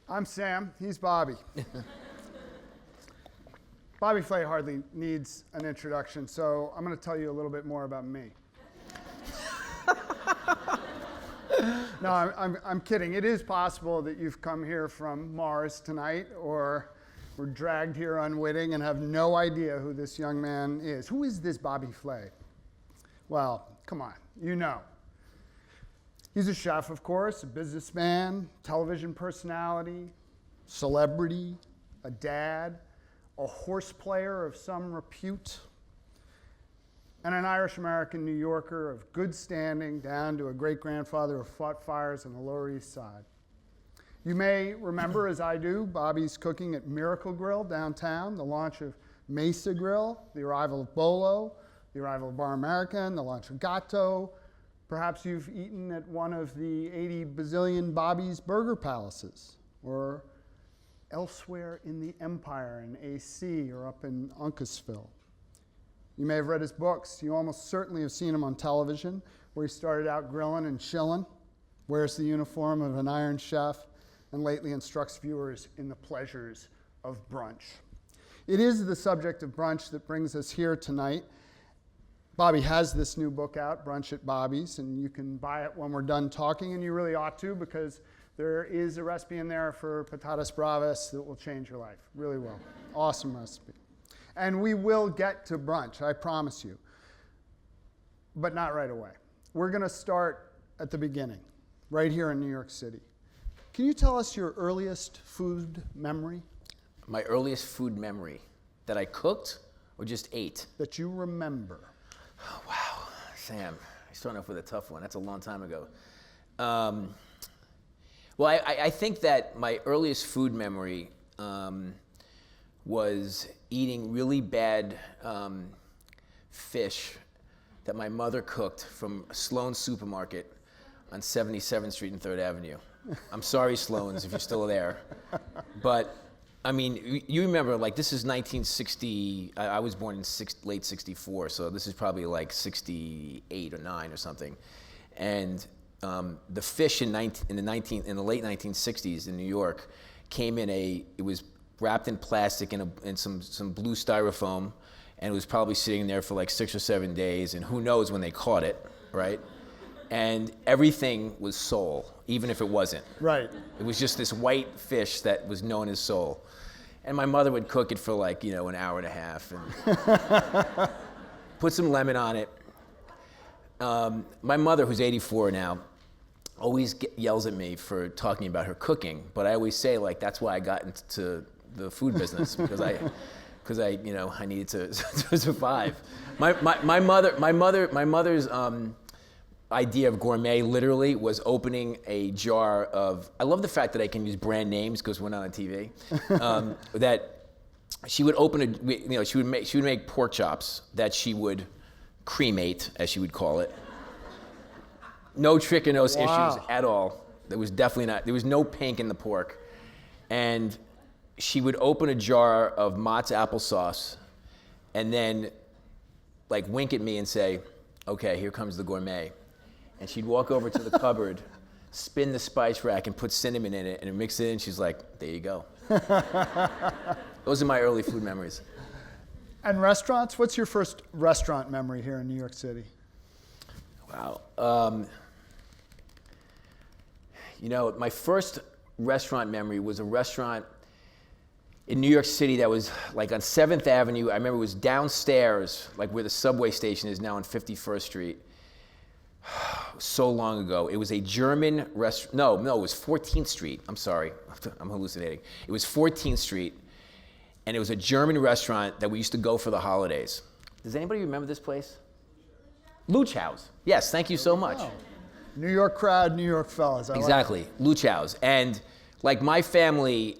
I'm Sam, he's Bobby. Bobby Flay hardly needs an introduction, so I'm going to tell you a little bit more about me. No, I'm kidding. It is possible that you've come here from Mars tonight or were dragged here unwitting and have no idea who this young man is. Who is this Bobby Flay? Well, come on, you know. He's a chef, of course, a businessman, television personality, celebrity, a dad, a horse player of some repute, and an Irish-American New Yorker of good standing down to a great-grandfather who fought fires on the Lower East Side. You may remember, as I do, Bobby's cooking at Miracle Grill downtown, the launch of Mesa Grill, the arrival of Bolo, the arrival of Bar American, the launch of Gatto. Perhaps you've eaten at one of the 80 bazillion Bobby's Burger Palaces, or elsewhere in the Empire in AC or up in Uncasville. You may have read his books. You almost certainly have seen him on television, where he started out grilling and chilling, wears the uniform of an Iron Chef, and lately instructs viewers in the pleasures of brunch. It is the subject of brunch that brings us here tonight. Bobby has this new book out, Brunch at Bobby's, and you can buy it when we're done talking, and you really ought to, because there is a recipe in there for patatas bravas that will change your life. Really will. Awesome recipe. And we will get to brunch, I promise you, but not right away. We're going to start at the beginning, right here in New York City. Can you tell us your earliest food memory? My earliest food memory that I cooked or just ate? That you remember. Oh, wow, Sam, you're starting off with a tough one. That's a long time ago. Well, I think that my earliest food memory was eating really bad fish that my mother cooked from Sloan's Supermarket on 77th Street and 3rd Avenue. I'm sorry, Sloan's, if you're still there. But, I mean, you remember, like, this is 1960. I was born in late 64, so this is probably like 68 or 9 or something. And the fish in the late 1960s in New York came in it was wrapped in plastic in some blue styrofoam, and it was probably sitting there for like 6 or 7 days, and who knows when they caught it, right? And everything was sole, even if it wasn't. Right. It was just this white fish that was known as sole. And my mother would cook it for like, an hour and a half and put some lemon on it. My mother, who's 84 now, always yells at me for talking about her cooking, but I always say, like, that's why I got into the food business, because I needed to survive. My mother's idea of gourmet literally was opening a jar of, I love the fact that I can use brand names because we're not on TV, that she would open she would make pork chops that she would cremate, as she would call it. No trichinosis issues at all. There was no pink in the pork. And she would open a jar of Mott's applesauce and then like wink at me and say, okay, here comes the gourmet. And she'd walk over to the cupboard, spin the spice rack and put cinnamon in it and mix it in. She's like, there you go. Those are my early food memories. And restaurants? What's your first restaurant memory here in New York City? Wow. My first restaurant memory was a restaurant in New York City that was like on 7th Avenue. I remember it was downstairs, like where the subway station is now on 51st Street. So long ago. It was a German restaurant. No, it was 14th Street. I'm sorry. I'm hallucinating. It was 14th Street, and it was a German restaurant that we used to go for the holidays. Does anybody remember this place? Luchow's. Yes, thank you so much. New York crowd, New York fellas. Exactly, Luchow's. And like my family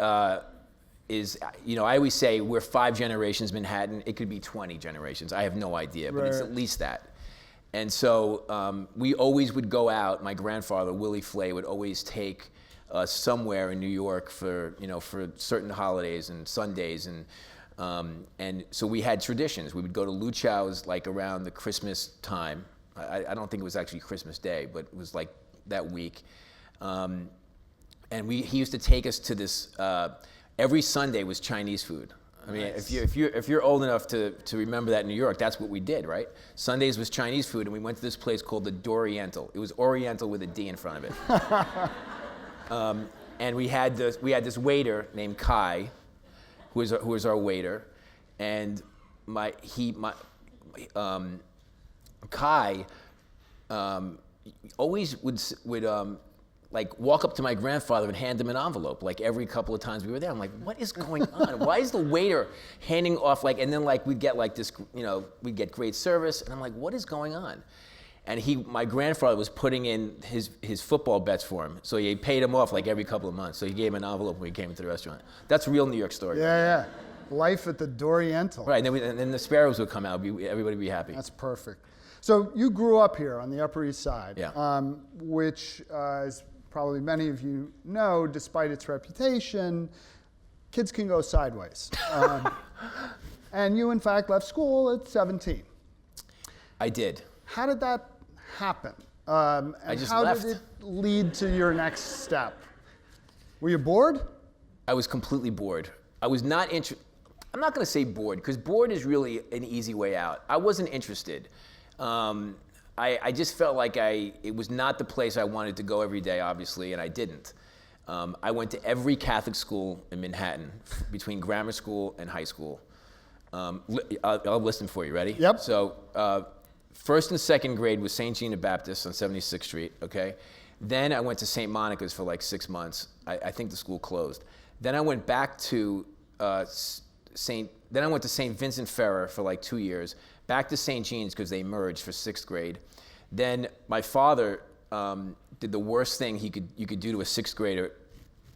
is, I always say we're 5 generations Manhattan. It could be 20 generations. I have no idea, but it's at least that. And so we always would go out. My grandfather, Willie Flay, would always take us somewhere in New York for certain holidays and Sundays, and so we had traditions. We would go to Luchow's like around the Christmas time. I don't think it was actually Christmas Day, but it was like that week. And he used to take us to this, every Sunday was Chinese food. I mean, Nice. if you're old enough to remember that in New York, that's what we did, right? Sundays was Chinese food, and we went to this place called the Doriental. It was Oriental with a D in front of it. And we had this waiter named Kai, who was our waiter, and Kai always would like walk up to my grandfather and hand him an envelope like every couple of times we were there. I'm like, what is going on? Why is the waiter handing off like, and then like we'd get like this, we'd get great service, and I'm like, what is going on? And my grandfather was putting in his football bets for him, so he paid him off like every couple of months. So he gave him an envelope when he came into the restaurant. That's a real New York story. Yeah. Life at the Doriental. Right, and then the sparrows would come out. Everybody would be happy. That's perfect. So you grew up here on the Upper East Side, Yeah. Which, as probably many of you know, despite its reputation, kids can go sideways. And you, in fact, left school at 17. I did. How did that happen? And I just how left. did it lead to your next step? Were you bored? I was completely bored. I was not interested. I'm not going to say bored, because bored is really an easy way out. I wasn't interested. I just felt like it was not the place I wanted to go every day, obviously, and I didn't. I went to every Catholic school in Manhattan, between grammar school and high school. I'll list them for you. Ready? Yep. So, first and second grade was St. Gina Baptist on 76th Street, okay? Then I went to St. Monica's for like 6 months. I think the school closed. Then I went back to then I went to St. Vincent Ferrer for like 2 years, back to St. Jean's because they merged for 6th grade. Then my father did the worst thing you could do to a 6th grader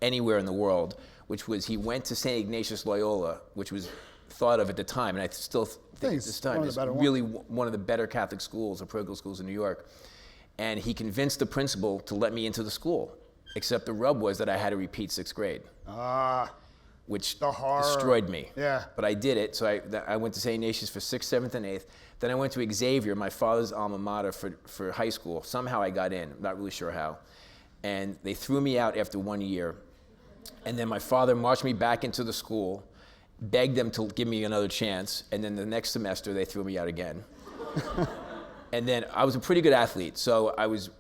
anywhere in the world, which was he went to St. Ignatius Loyola, which was thought of at the time, and I still think at this time is really one of the better Catholic schools or parochial schools in New York. And he convinced the principal to let me into the school, except the rub was that I had to repeat 6th grade. Which destroyed me. Yeah. But I did it, so I went to St. Ignatius for 6th, 7th, and 8th. Then I went to Xavier, my father's alma mater, for high school. Somehow I got in, I'm not really sure how. And they threw me out after 1 year. And then my father marched me back into the school, begged them to give me another chance, and then the next semester they threw me out again. And then I was a pretty good athlete, so I was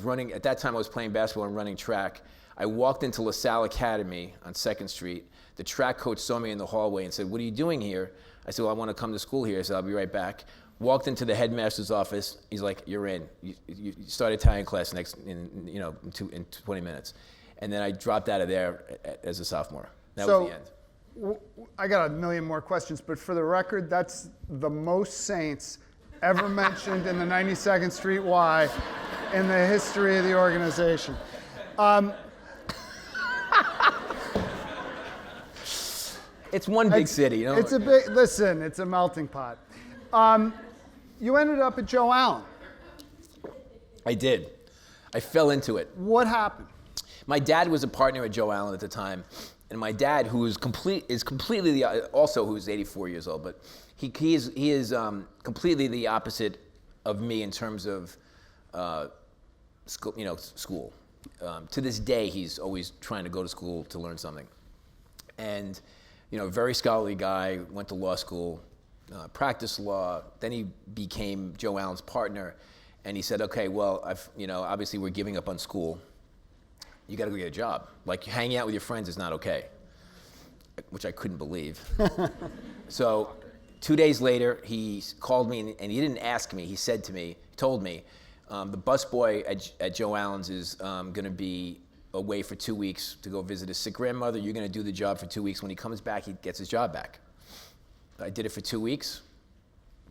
running, at that time I was playing basketball and running track. I walked into LaSalle Academy on 2nd Street. The track coach saw me in the hallway and said, "What are you doing here?" I said, "Well, I want to come to school here." I said, "I'll be right back." Walked into the headmaster's office. He's like, "You're in. You start Italian class in 20 minutes." And then I dropped out of there as a sophomore. That was the end. I got a million more questions, but for the record, that's the most Saints ever mentioned in the 92nd Street Y in the history of the organization. It's one big city. It's a big, listen, it's a melting pot. You ended up at Joe Allen. I did. I fell into it. What happened? My dad was a partner at Joe Allen at the time, and my dad, who is completely also who's 84 years old, but he is completely the opposite of me in terms of school. To this day, he's always trying to go to school to learn something, and very scholarly guy. Went to law school, practiced law. Then he became Joe Allen's partner, and he said, "Okay, well, obviously we're giving up on school. You got to go get a job. Like hanging out with your friends is not okay," which I couldn't believe. So 2 days later, he called me, and he didn't ask me. He told me, the busboy at Joe Allen's is going to be away for 2 weeks to go visit his sick grandmother. You're going to do the job for 2 weeks. When he comes back, he gets his job back. I did it for 2 weeks.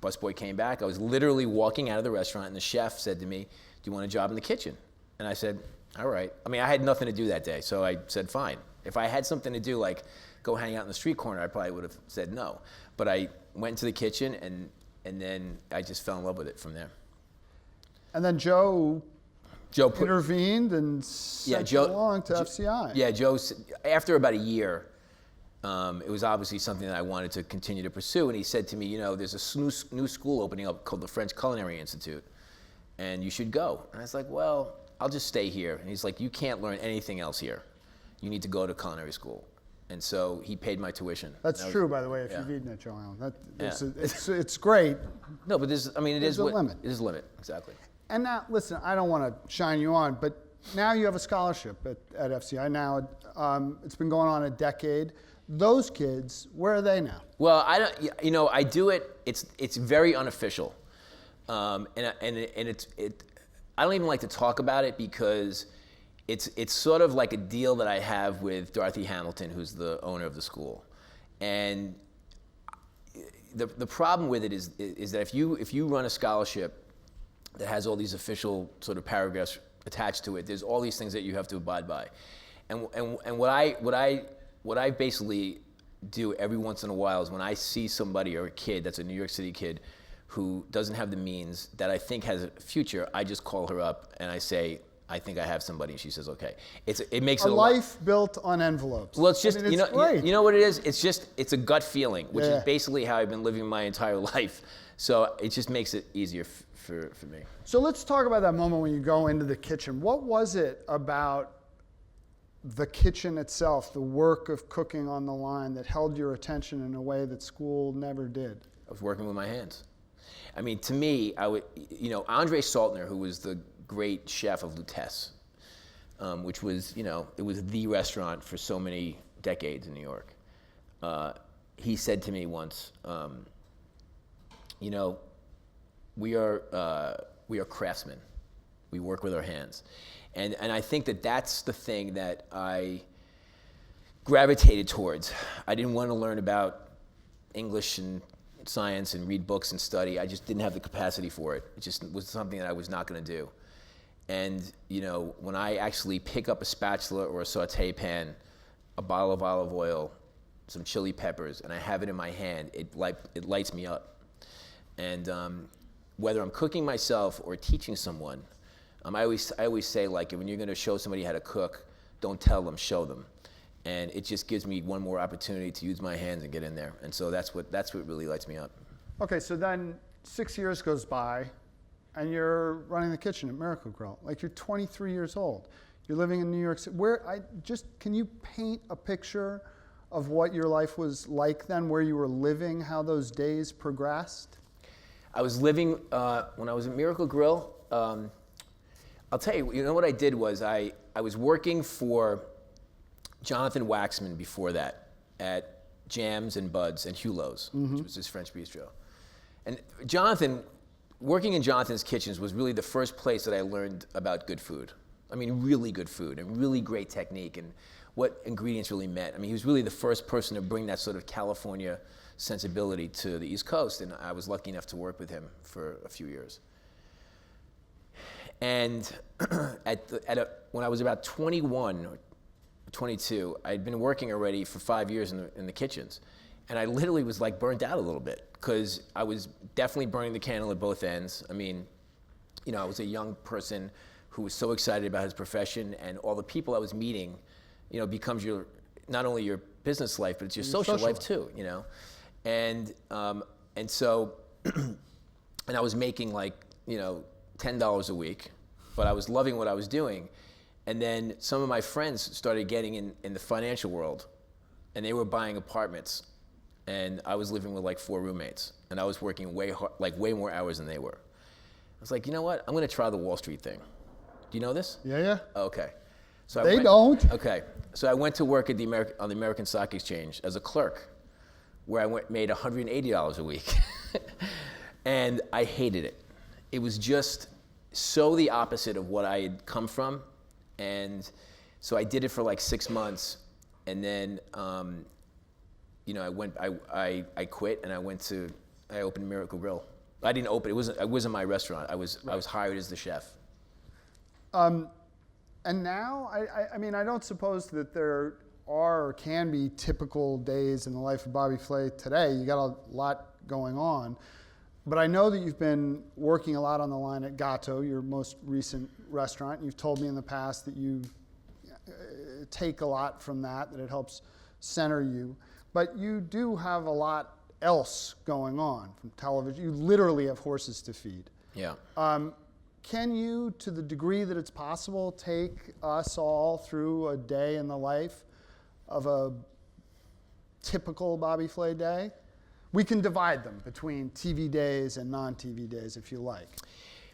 Busboy came back. I was literally walking out of the restaurant, and the chef said to me, "Do you want a job in the kitchen?" And I said, "All right." I mean, I had nothing to do that day, so I said, "Fine." If I had something to do, like go hang out in the street corner, I probably would have said no. But I went into the kitchen, and then I just fell in love with it from there. And then Joe intervened and sent you along to FCI. Yeah, Joe, after about a year, it was obviously something that I wanted to continue to pursue, and he said to me, there's a new school opening up called the French Culinary Institute, and you should go. And I was like, well, I'll just stay here. And he's like, you can't learn anything else here. You need to go to culinary school. And so he paid my tuition. That's true, by the way, if you've eaten at Joe Allen. Yeah. It's great. No, but there's a limit. It is a limit, exactly. And now, listen, I don't want to shine you on, but now you have a scholarship at FCI. Now, it's been going on a decade. Those kids, where are they now? Well, I do it. It's very unofficial, and I don't even like to talk about it because it's sort of like a deal that I have with Dorothy Hamilton, who's the owner of the school, and the problem with it is that if you run a scholarship that has all these official sort of paragraphs attached to it, there's all these things that you have to abide by, and what I basically do every once in a while is when I see somebody or a kid that's a New York City kid who doesn't have the means that I think has a future, I just call her up and I say, I think I have somebody, and she says, okay. It makes it a life built on envelops. Well, it's just, I mean, it's you know what it is? It's a gut feeling, which is basically how I've been living my entire life. So it just makes it easier for me. So let's talk about that moment when you go into the kitchen. What was it about the kitchen itself, the work of cooking on the line, that held your attention in a way that school never did? I was working with my hands. I mean, to me, Andre Saltner, who was the great chef of Lutece, which was, it was the restaurant for so many decades in New York. He said to me once, we are craftsmen. We work with our hands. And I think that's the thing that I gravitated towards. I didn't want to learn about English and science and read books and study. I just didn't have the capacity for it. It just was something that I was not going to do. And when I actually pick up a spatula or a saute pan, a bottle of olive oil, some chili peppers, and I have it in my hand, it lights me up. And whether I'm cooking myself or teaching someone, I always say, like, when you're going to show somebody how to cook, don't tell them, show them. And it just gives me one more opportunity to use my hands and get in there. And so that's what really lights me up. Okay, so then 6 years goes by, and you're running the kitchen at Miracle Grill. Like, you're 23 years old. You're living in New York City. Can you paint a picture of what your life was like then, where you were living, how those days progressed? I was living, when I was at Miracle Grill, I'll tell you, what I did was I was working for Jonathan Waxman before that at Jams and Buds and Hulot's, which was his French bistro. And Jonathan, working in Jonathan's kitchens was really the first place that I learned about good food. I mean, really good food and really great technique and what ingredients really meant. I mean, he was really the first person to bring that sort of California sensibility to the East Coast, and I was lucky enough to work with him for a few years. And when I was about 21 or 22, I'd been working already for 5 years in the kitchens. And I literally was like burnt out a little bit because I was definitely burning the candle at both ends. I mean, I was a young person who was so excited about his profession, and all the people I was meeting, becomes not only your business life, but it's your social life too, And so, and I was making like, $10 a week, but I was loving what I was doing. And then some of my friends started getting in the financial world, and they were buying apartments, and I was living with like 4 roommates, and I was working way more hours than they were. I was like, you know what? I'm going to try the Wall Street thing. Do you know this? Yeah. Okay. So they don't. Okay. So I went to work at on the American Stock Exchange as a clerk, where I made $180 a week, and I hated it. It was just so the opposite of what I had come from. And so I did it for like 6 months, and then, I quit, and I opened Miracle Grill. I didn't open it. It wasn't my restaurant. I was hired as the chef. And now, I mean, I don't suppose that there are or can be typical days in the life of Bobby Flay today. You got a lot going on. But I know that you've been working a lot on the line at Gatto, your most recent restaurant. You've told me in the past that you take a lot from that it helps center you. But you do have a lot else going on from television. You literally have horses to feed. Yeah. can you, to the degree that it's possible, take us all through a day in the life of a typical Bobby Flay day? We can divide them between TV days and non-TV days if you like.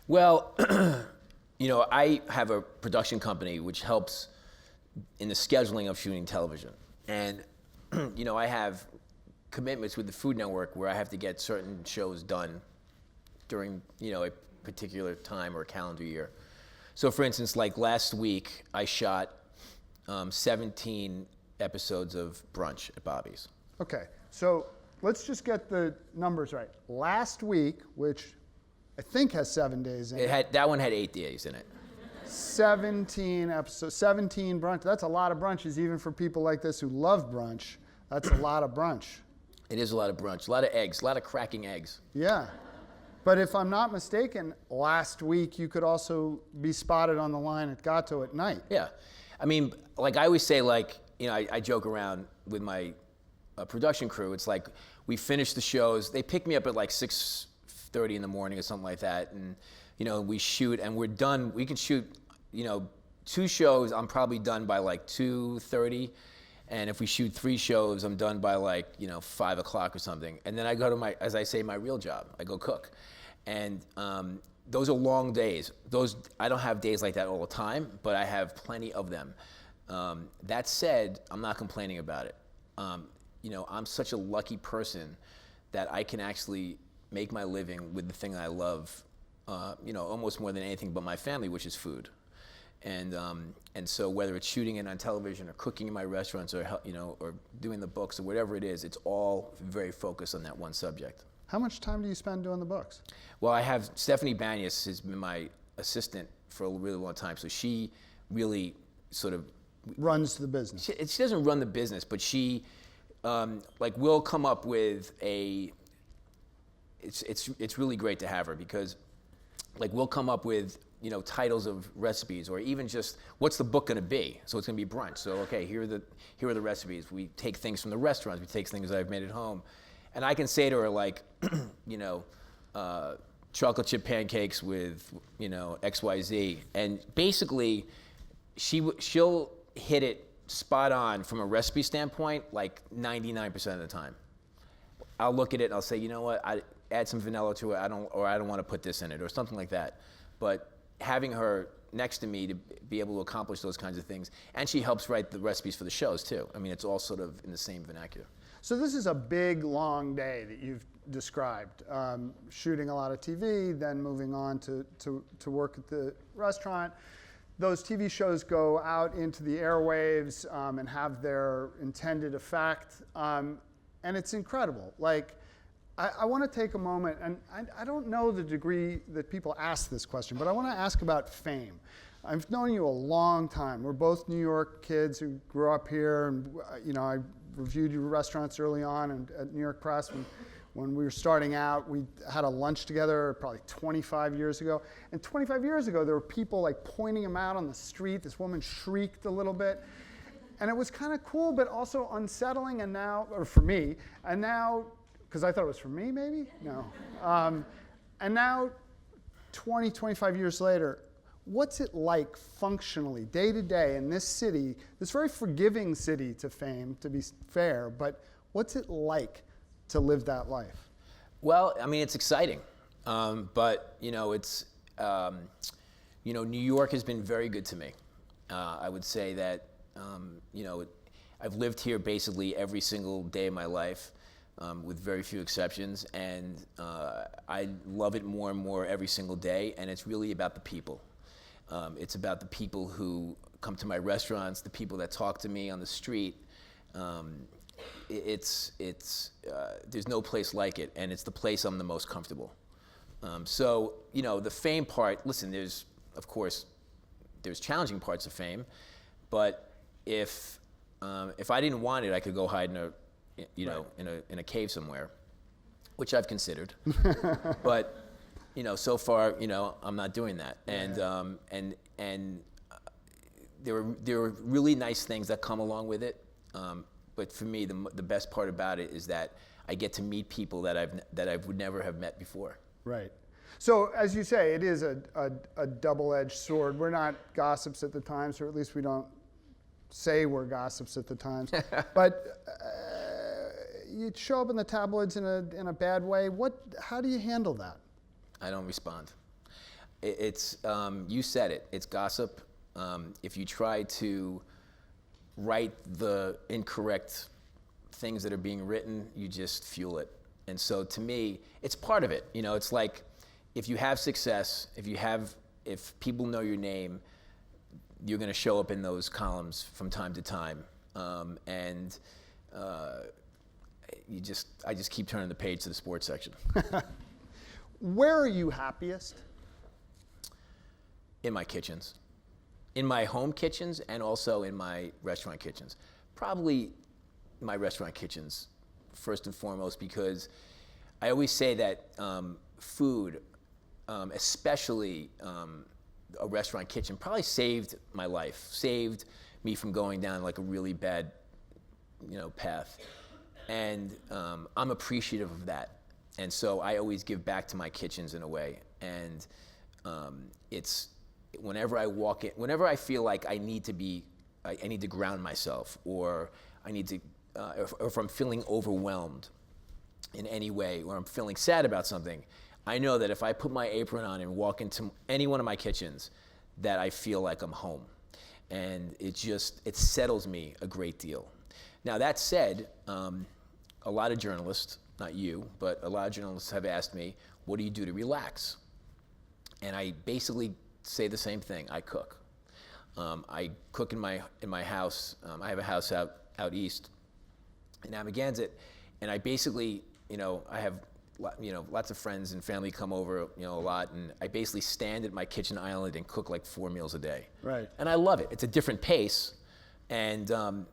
Well, I have a production company which helps in the scheduling of shooting television. And, I have commitments with the Food Network where I have to get certain shows done during, a particular time or a calendar year. So for instance, like last week, I shot 17 episodes of Brunch at Bobby's. Okay, so let's just get the numbers right. Last week, which I think has 7 days in it. That one had 8 days in it. 17 episodes, 17 brunch. That's a lot of brunches, even for people like this who love brunch. That's a lot of brunch. It is a lot of brunch, a lot of eggs, a lot of cracking eggs. Yeah. But if I'm not mistaken, last week you could also be spotted on the line at Gatto at night. Yeah. I mean, like I always say, I joke around with my production crew. It's like we finish the shows. They pick me up at like 6:30 in the morning or something like that. And, we shoot and we're done. We can shoot, 2 shows. I'm probably done by like 2:30. And if we shoot 3 shows, I'm done by like, 5 o'clock or something. And then I go to my real job. I go cook. And those are long days. I don't have days like that all the time, but I have plenty of them. That said, I'm not complaining about it. I'm such a lucky person that I can actually make my living with the thing I love, almost more than anything but my family, which is food. And so whether it's shooting it on television or cooking in my restaurants or or doing the books or whatever it is, it's all very focused on that one subject. How much time do you spend doing the books? Well, I have Stephanie Banyas has been my assistant for a really long time, so she really sort of runs the business. She doesn't run the business, but she will come up with it's really great to have her because we'll come up with titles of recipes or even just what's the book going to be. So it's going to be brunch. So okay, here are the recipes. We take things from the restaurants. We take things I've made at home. And I can say to her chocolate chip pancakes with XYZ, and basically she'll hit it spot on from a recipe standpoint, like 99% of the time. I'll look at it and I'll say, you know what, I add some vanilla to it. I don't want to put this in it or something like that. But having her next to me to be able to accomplish those kinds of things, and she helps write the recipes for the shows too. I mean, it's all sort of in the same vernacular. So this is a big, long day that you've described. Shooting a lot of TV, then moving on to work at the restaurant. Those TV shows go out into the airwaves and have their intended effect. And it's incredible. I want to take a moment, and I don't know the degree that people ask this question, but I want to ask about fame. I've known you a long time. We're both New York kids who grew up here, and I reviewed your restaurants early on and at New York Press when we were starting out. We had a lunch together probably 25 years ago. And 25 years ago, there were people pointing him out on the street. This woman shrieked a little bit. And it was kind of cool, but also unsettling. And now, or for me, and now, because I thought it was for me, maybe? No. And now, 20, 25 years later, what's it like functionally, day to day in this city, this very forgiving city to fame, to be fair, but what's it like to live that life? Well, I mean, it's exciting, but it's New York has been very good to me. I would say that I've lived here basically every single day of my life, with very few exceptions, and I love it more and more every single day. And it's really about the people. It's about the people who come to my restaurants, the people that talk to me on the street. There's no place like it, and it's the place I'm the most comfortable. So the fame part. Listen, there's challenging parts of fame, but if I didn't want it, I could go hide in a cave somewhere, which I've considered. But so far, I'm not doing that. And there are really nice things that come along with it. But for me, the best part about it is that I get to meet people that I would never have met before. Right. So as you say, it is a double-edged sword. We're not gossips at the Times, or at least we don't say we're gossips at the Times. But you show up in the tabloids in a bad way. How do you handle that? I don't respond. It's you said it. It's gossip. If you try to write the incorrect things that are being written, you just fuel it. And so to me, it's part of it. You know, it's like if you have success, if people know your name, you're going to show up in those columns from time to time. I just keep turning the page to the sports section. Where are you happiest? In my kitchens. In my home kitchens and also in my restaurant kitchens. Probably my restaurant kitchens first and foremost, because I always say that food, especially a restaurant kitchen, probably saved my life, saved me from going down like a really bad, path. And I'm appreciative of that. And so I always give back to my kitchens in a way. And it's whenever I walk in, whenever I feel like I need to ground myself, or I need to, or if I'm feeling overwhelmed in any way, or I'm feeling sad about something, I know that if I put my apron on and walk into any one of my kitchens, that I feel like I'm home. And it settles me a great deal. Now that said, a lot of journalists, not you, but a lot of journalists have asked me, what do you do to relax? And I basically say the same thing. I cook. I cook in my house. I have a house out east in Amagansett, and I basically, I have lots of friends and family come over, a lot, and I basically stand at my kitchen island and cook like 4 meals a day. Right. And I love it. It's a different pace, and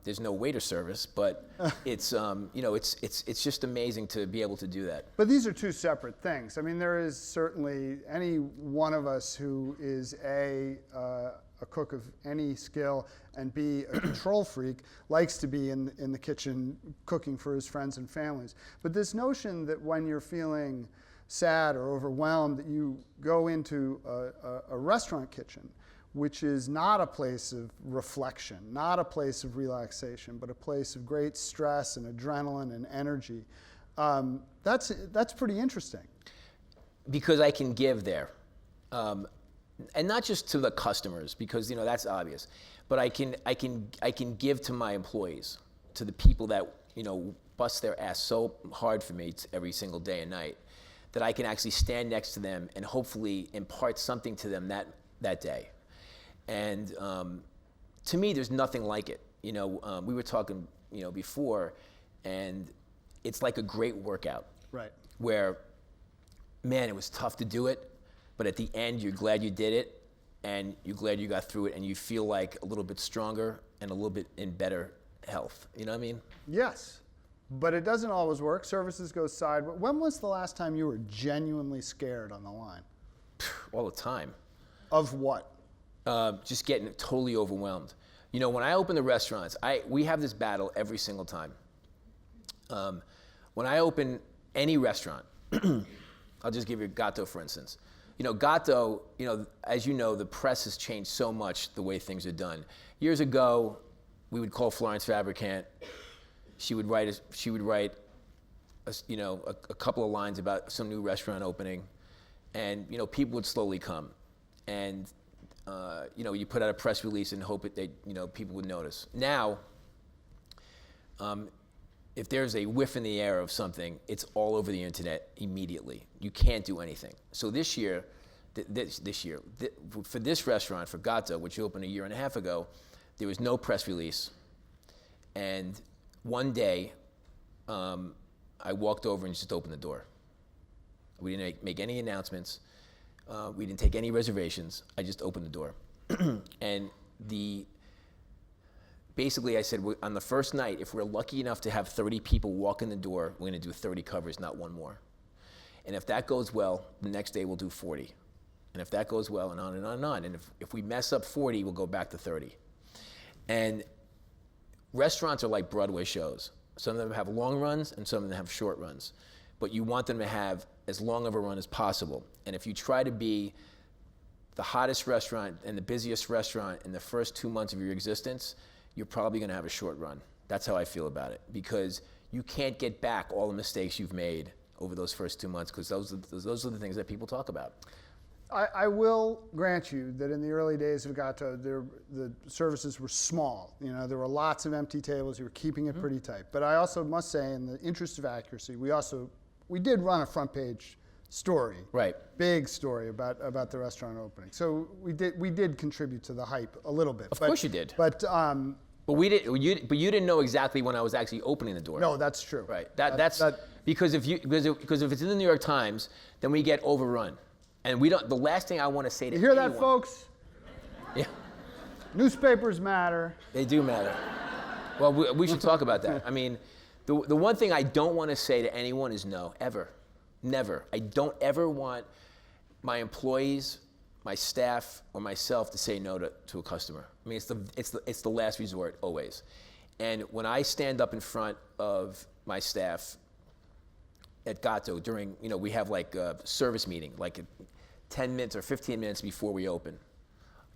there's no waiter service, but it's just amazing to be able to do that. But these are two separate things. I mean, there is certainly any one of us who is a cook of any skill and B, a control freak, likes to be in the kitchen cooking for his friends and families. But this notion that when you're feeling sad or overwhelmed, that you go into a restaurant kitchen, which is not a place of reflection, not a place of relaxation, but a place of great stress and adrenaline and energy. That's pretty interesting. Because I can give there. And not just to the customers, because that's obvious, but I can give to my employees, to the people that bust their ass so hard for me every single day and night, that I can actually stand next to them and hopefully impart something to them that day. And to me, there's nothing like it. We were talking before, and it's like a great workout. Right. Where, man, it was tough to do it. But at the end, you're glad you did it, and you're glad you got through it, and you feel like a little bit stronger and a little bit in better health. You know what I mean? Yes, but it doesn't always work. Services go sideways. When was the last time you were genuinely scared on the line? All the time. Of what? Just getting totally overwhelmed. When I open the restaurants, we have this battle every single time. When I open any restaurant, I'll just give you Gatto, for instance. Gatto, as you know, the press has changed so much the way things are done. Years ago, we would call Florence Fabricant. She would write a couple of lines about some new restaurant opening, and people would slowly come, and you put out a press release and hope that people would notice. Now, if there's a whiff in the air of something, it's all over the internet immediately. You can't do anything. So this year, for this restaurant, for Gatto, which opened a year and a half ago, there was no press release. And one day, I walked over and just opened the door. We didn't make any announcements. We didn't take any reservations. I just opened the door. And basically, I said, on the first night, if we're lucky enough to have 30 people walk in the door, we're going to do 30 covers, not one more. And if that goes well, the next day we'll do 40. And if that goes well, and on and on and on. And if we mess up 40, we'll go back to 30. And restaurants are like Broadway shows. Some of them have long runs, and some of them have short runs. But you want them to have as long of a run as possible. And if you try to be the hottest restaurant and the busiest restaurant in the first 2 months of your existence, you're probably going to have a short run. That's how I feel about it, because you can't get back all the mistakes you've made over those first 2 months, because those are the things that people talk about. I will grant you that in the early days of Gatto, the services were small. You know, there were lots of empty tables. You were keeping it pretty tight. But I also must say, in the interest of accuracy, we did run a front page story, Right. big story about the restaurant opening. So we did contribute to the hype a little bit. Of course you did. But you didn't know exactly when I was actually opening the door. no, that's true. Right. That's because if it's in the New York Times, then we get overrun, and we don't. The last thing I want to say to You hear anyone, that, folks? Yeah, Newspapers matter. they do matter. Well, we should talk about that. I mean, the one thing I don't want to say to anyone is no, ever, never. I don't ever want my employees, my staff, or myself to say no to a customer. I mean, it's the last resort always. And when I stand up in front of my staff at Gatto during, we have like a service meeting, like 10 minutes or 15 minutes before we open.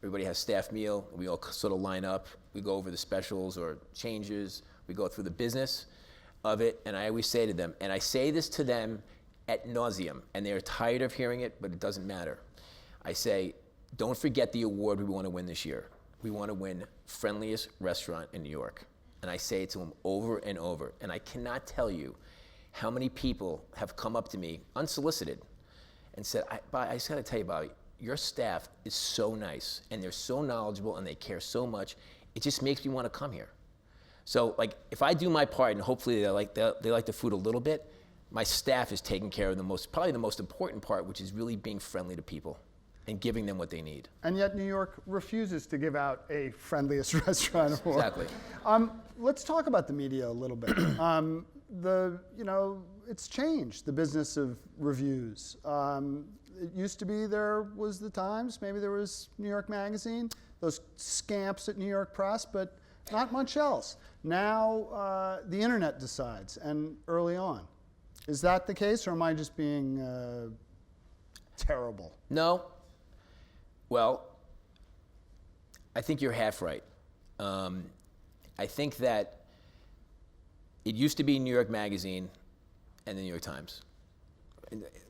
Everybody has staff meal. We all sort of line up. We go over the specials or changes. We go through the business of it. And I always say to them, and I say this to them ad nauseum, and they're tired of hearing it, but it doesn't matter. I say, don't forget the award we want to win this year. We want to win friendliest restaurant in New York. And I say it to them over and over. And I cannot tell you how many people have come up to me unsolicited and said, I just got to tell you, Bobby, your staff is so nice, and they're so knowledgeable, and they care so much. It just makes me want to come here. So, like, if I do my part, and hopefully they like the food a little bit, my staff is taking care of probably the most important part, which is really being friendly to people and giving them what they need. And yet New York refuses to give out a friendliest restaurant award. Exactly. Let's talk about the media a little bit. It's changed, the business of reviews. It used to be there was the Times, maybe there was New York Magazine, those scamps at New York Press, but not much else. Now the internet decides, and early on. Is that the case, or am I just being terrible? No. Well, I think you're half right. I think that it used to be New York Magazine and the New York Times.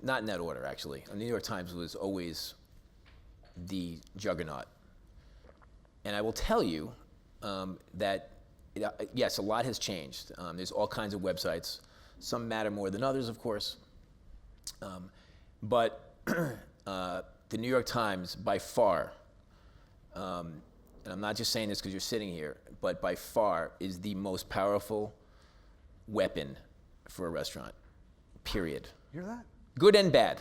Not in that order, actually. The New York Times was always the juggernaut. And I will tell you that, yes, a lot has changed. There's all kinds of websites. Some matter more than others, of course. But the New York Times, by far, and I'm not just saying this because you're sitting here, but by far is the most powerful weapon for a restaurant, period. Hear that? Good and bad.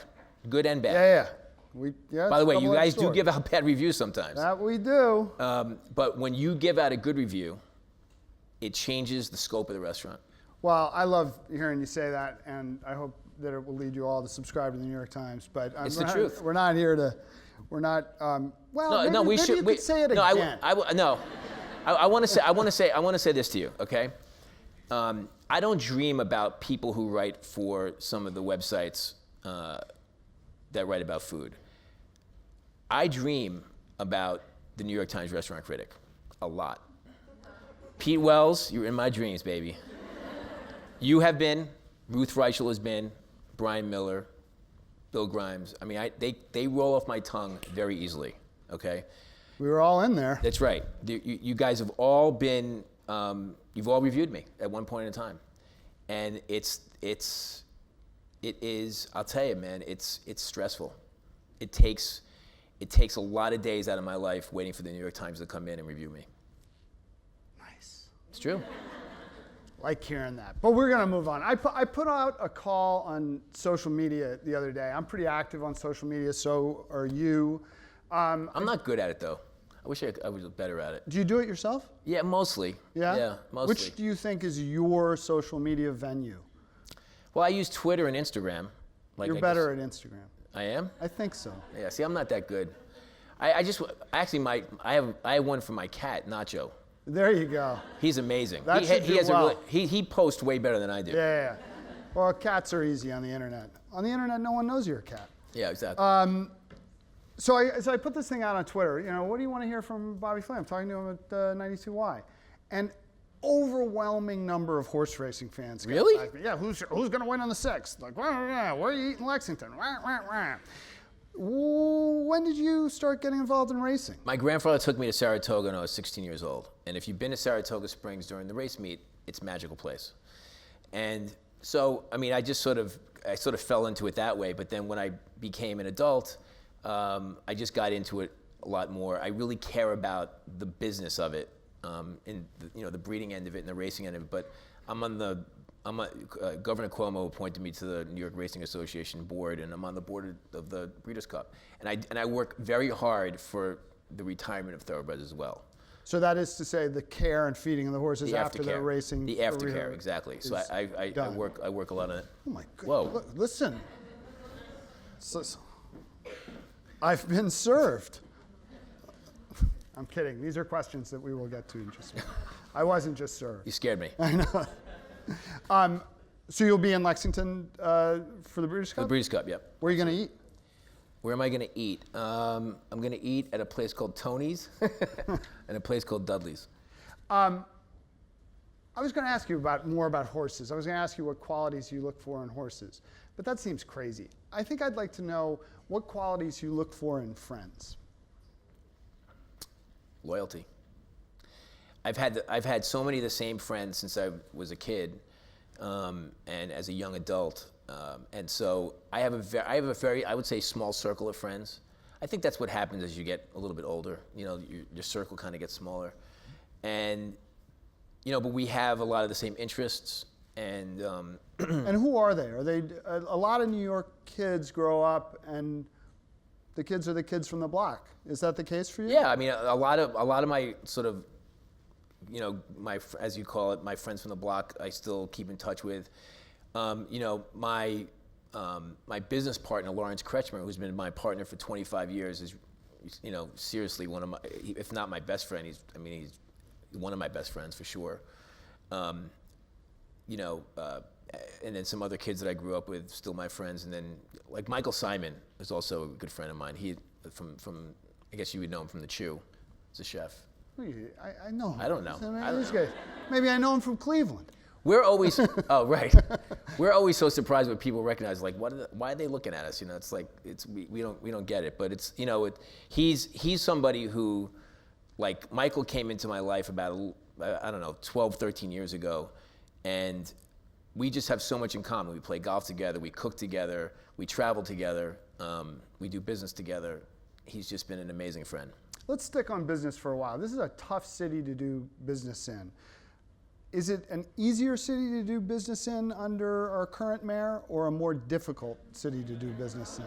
Good and bad. Yeah. By the way, you guys do story. give out bad reviews sometimes. That we do. But when you give out a good review, it changes the scope of the restaurant. Well, I love hearing you say that, and I hope that it will lead you all to subscribe to the New York Times. But It's the truth. We're not here to. We're not. We should. You could say it no, again. I want to say this to you, okay? I don't dream about people who write for some of the websites that write about food. I dream about the New York Times restaurant critic a lot. Pete Wells, you're in my dreams, baby. You have been, Ruth Reichel has been, Brian Miller, Bill Grimes. I mean, they roll off my tongue very easily, okay? We were all in there. That's right. You guys have all been, you've all reviewed me at one point in time. And it is, I'll tell you, man, it's stressful. It takes a lot of days out of my life waiting for the New York Times to come in and review me. Nice. It's true. Like hearing that. But we're going to move on. I put out a call on social media the other day. I'm pretty active on social media, so are you. I'm not good at it, though. I wish I was better at it. Do you do it yourself? Yeah, mostly. Yeah? Yeah, mostly. Which do you think is your social media venue? Well, I use Twitter and Instagram. You're better at Instagram. I am? I think so. Yeah, see, I'm not that good. I have one for my cat, Nacho. There you go. He's amazing. That should do well. He posts way better than I do. Yeah. Well, cats are easy on the internet. On the internet, no one knows you're a cat. Yeah, exactly. So I put this thing out on Twitter. You know, what do you want to hear from Bobby Flay? I'm talking to him at 92Y. And overwhelming number of horse racing fans. Really? Like, yeah, who's going to win on the 6th? Like, where are you eating Lexington? When did you start getting involved in racing? My grandfather took me to Saratoga when I was 16 years old. And if you've been to Saratoga Springs during the race meet, it's a magical place. And so, I mean, I sort of fell into it that way. But then when I became an adult, I just got into it a lot more. I really care about the business of it, in the breeding end of it and the racing end of it. But Governor Cuomo appointed me to the New York Racing Association board, and I'm on the board of the Breeders' Cup. And I work very hard for the retirement of thoroughbreds as well. So that is to say, the care and feeding of the horses The after their racing. The aftercare, exactly. So I work a lot on it. Oh my goodness! Whoa! Look, listen. I've been served. I'm kidding. These are questions that we will get to in just a minute. I wasn't just served. You scared me. I know. So you'll be in Lexington for the Breeders' Cup? The Breeders' Cup, yep. Where are you going to eat? Where am I going to eat? I'm going to eat at a place called Tony's and a place called Dudley's. I was going to ask you more about horses. I was going to ask you what qualities you look for in horses, but that seems crazy. I think I'd like to know what qualities you look for in friends. Loyalty. I've had so many of the same friends since I was a kid, and as a young adult, and so I have a very I would say small circle of friends. I think that's what happens as you get a little bit older. You know, your circle kind of gets smaller, and but we have a lot of the same interests. And and who are they? Are they a lot of New York kids grow up and the kids are the kids from the block? Is that the case for you? Yeah, I mean a lot of my sort of my, as you call it, my friends from the block, I still keep in touch with. My business partner, Lawrence Kretschmer, who's been my partner for 25 years, is, seriously one of my, if not my best friend. He's one of my best friends for sure. And then some other kids that I grew up with, still my friends. And then like Michael Simon is also a good friend of mine. He from I guess you would know him from the Chew. He's a chef. I know him. I don't know. Maybe I know him from Cleveland. We're always We're always so surprised when people recognize, like, why are they looking at us? It's like we don't get it. But it's he's somebody who, like, Michael came into my life about 12, 13 years ago, and we just have so much in common. We play golf together, we cook together, we travel together, we do business together. He's just been an amazing friend. Let's stick on business for a while. This is a tough city to do business in. Is it an easier city to do business in under our current mayor, or a more difficult city to do business in?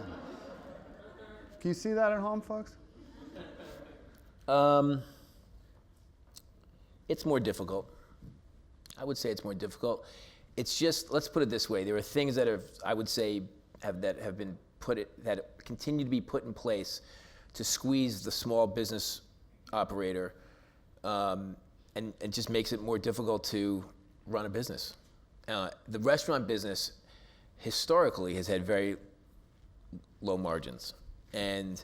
Can you see that at home, folks? It's more difficult. I would say it's more difficult. It's just, let's put it this way. There are things that that continue to be put in place to squeeze the small business operator, and it just makes it more difficult to run a business. The restaurant business historically has had very low margins, and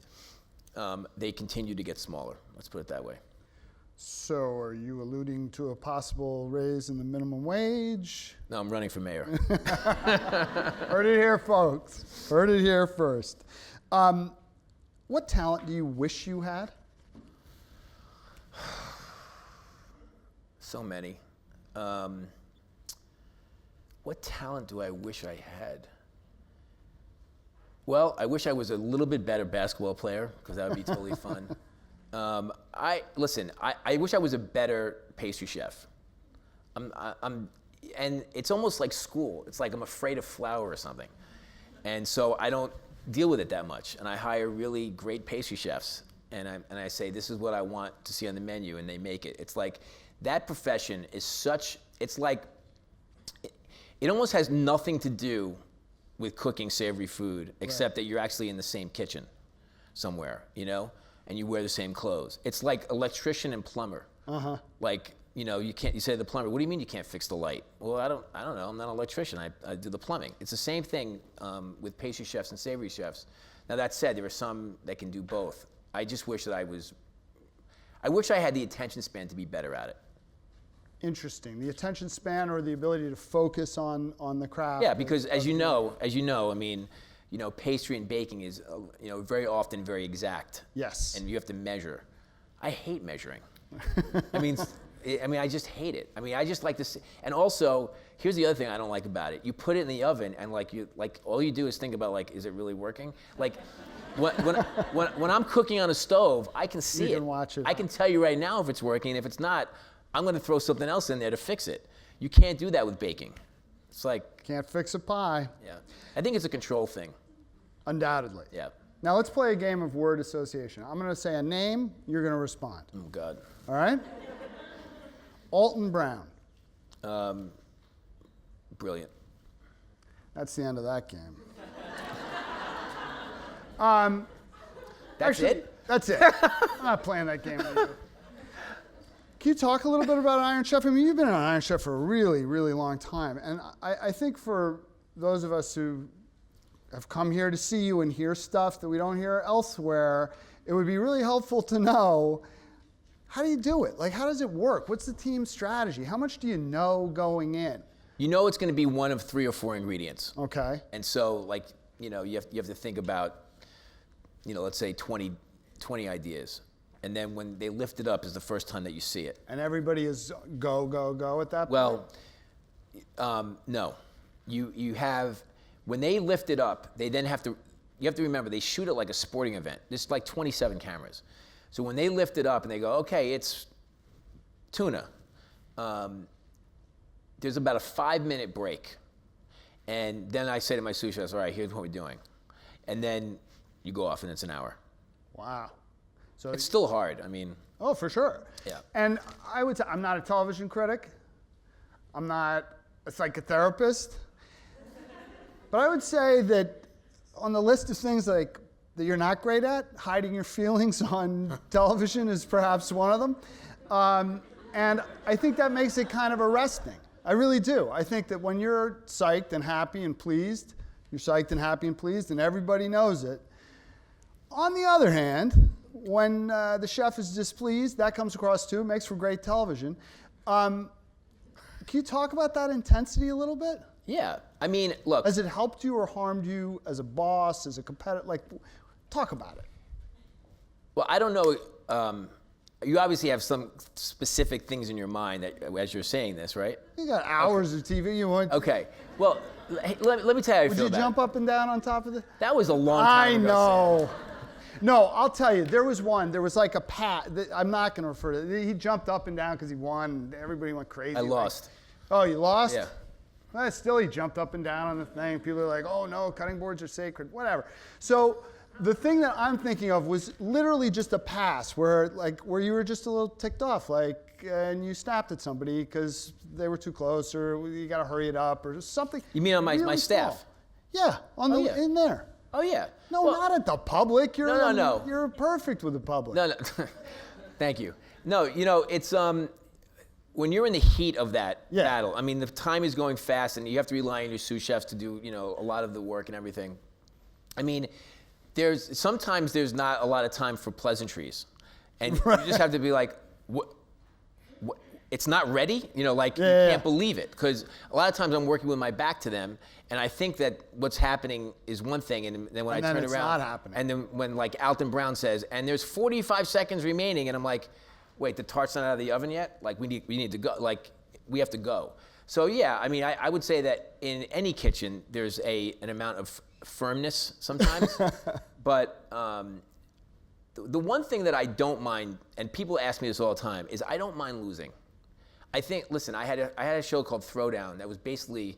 they continue to get smaller. Let's put it that way. So are you alluding to a possible raise in the minimum wage? No, I'm running for mayor. Heard it here, folks. Heard it here first. What talent do you wish you had? So many. What talent do I wish I had? Well, I wish I was a little bit better basketball player, because that would be totally fun. I wish I was a better pastry chef. And it's almost like school. It's like I'm afraid of flour or something. And so I don't deal with it that much. And I hire really great pastry chefs. And I say, this is what I want to see on the menu, and they make it. It's like, that profession is it almost has nothing to do with cooking savory food, except that you're actually in the same kitchen somewhere, and you wear the same clothes. It's like electrician and plumber. Uh-huh. Like, you can't. You say to the plumber, "What do you mean you can't fix the light?" Well, I don't know. I'm not an electrician. I do the plumbing. It's the same thing with pastry chefs and savory chefs. Now that said, there are some that can do both. I just wish that I wish I had the attention span to be better at it. Interesting. The attention span or the ability to focus on the craft. Yeah, because as you know, I mean, pastry and baking is very often very exact. Yes. And you have to measure. I hate measuring. I mean, I just hate it. I mean, I just like to see. And also, here's the other thing I don't like about it. You put it in the oven, and all you do is think about is it really working? Like, when I'm cooking on a stove, I can see it. You can watch it. I can tell you right now if it's working. If it's not, I'm going to throw something else in there to fix it. You can't do that with baking. It's like can't fix a pie. Yeah, I think it's a control thing. Undoubtedly. Yeah. Now let's play a game of word association. I'm going to say a name. You're going to respond. Oh God. All right. Alton Brown. Brilliant. That's the end of that game. That's it? That's it. I'm not playing that game with you. Can you talk a little bit about Iron Chef? I mean, you've been an Iron Chef for a really, really long time. And I think for those of us who have come here to see you and hear stuff that we don't hear elsewhere, it would be really helpful to know, how do you do it? Like, how does it work? What's the team strategy? How much do you know going in? You know it's going to be one of 3 or 4 ingredients. Okay. And so, you have to think about, let's say 20 ideas. And then when they lift it up is the first time that you see it. And everybody is go, go, go at that point? Well, no. You have, when they lift it up, they then you have to remember, they shoot it like a sporting event. There's like 27 cameras. So when they lift it up and they go, okay, it's tuna, there's about a 5-minute break. And then I say to my sous chefs, all right, here's what we're doing. And then you go off and it's an hour. Wow. So it's still hard, I mean. Oh, for sure. Yeah. And I would say, I'm not a television critic. I'm not a psychotherapist. But I would say that on the list of things that you're not great at, hiding your feelings on television is perhaps one of them. And I think that makes it kind of arresting. I really do. I think that when you're psyched and happy and pleased, you're psyched and happy and pleased, and everybody knows it. On the other hand, when the chef is displeased, that comes across too, makes for great television. Can you talk about that intensity a little bit? Yeah, I mean, look. Has it helped you or harmed you as a boss, as a competitor? Talk about it. Well, I don't know. You obviously have some specific things in your mind as you're saying this, right? You got hours of TV. You want? Okay. Well, let me tell you how I feel about it. Would you jump up and down on top of it? That was a long time ago. I know. No, I'll tell you. There was one. There was like a pat. I'm not going to refer to it. He jumped up and down because he won. Everybody went crazy. I lost. Oh, you lost? Yeah. Well, still, he jumped up and down on the thing. People are like, oh, no, cutting boards are sacred. Whatever. So the thing that I'm thinking of was literally just a pass where you were just a little ticked off, and you snapped at somebody because they were too close, or you got to hurry it up, or something. You mean on my really staff? Small. Yeah, in there. Oh, yeah. No, well, not at the public. No. You're perfect with the public. No. Thank you. No, it's when you're in the heat of that battle. I mean, the time is going fast, and you have to rely on your sous chefs to do a lot of the work and everything. I mean, sometimes there's not a lot of time for pleasantries, and you just have to be like, what? It's not ready, you can't believe it, because a lot of times I'm working with my back to them, and I think that what's happening is one thing, and then when I turn it's around, not happening. and then when Alton Brown says, and there's 45 seconds remaining, and I'm like, wait, the tart's not out of the oven yet? We need to go, we have to go. So yeah, I mean, I would say that in any kitchen, there's an amount of firmness sometimes, but the one thing that I don't mind, and people ask me this all the time, is I don't mind losing. I think, listen, I had a show called Throwdown that was basically,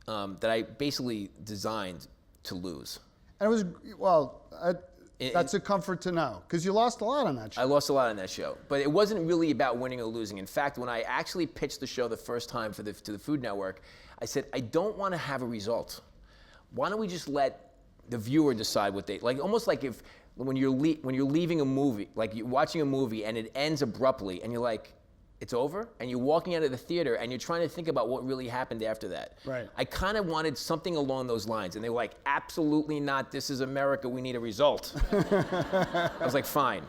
that I basically designed to lose. And it was, that's a comfort to know, because you lost a lot on that show. I lost a lot on that show, but it wasn't really about winning or losing. In fact, when I actually pitched the show the first time to the Food Network, I said, I don't want to have a result. Why don't we just let the viewer decide what they, almost like when you're leaving a movie, you're watching a movie and it ends abruptly, and you're like, it's over, and you're walking out of the theater, and you're trying to think about what really happened after that. Right. I kind of wanted something along those lines, and they were like, absolutely not, this is America, we need a result. I was like, fine.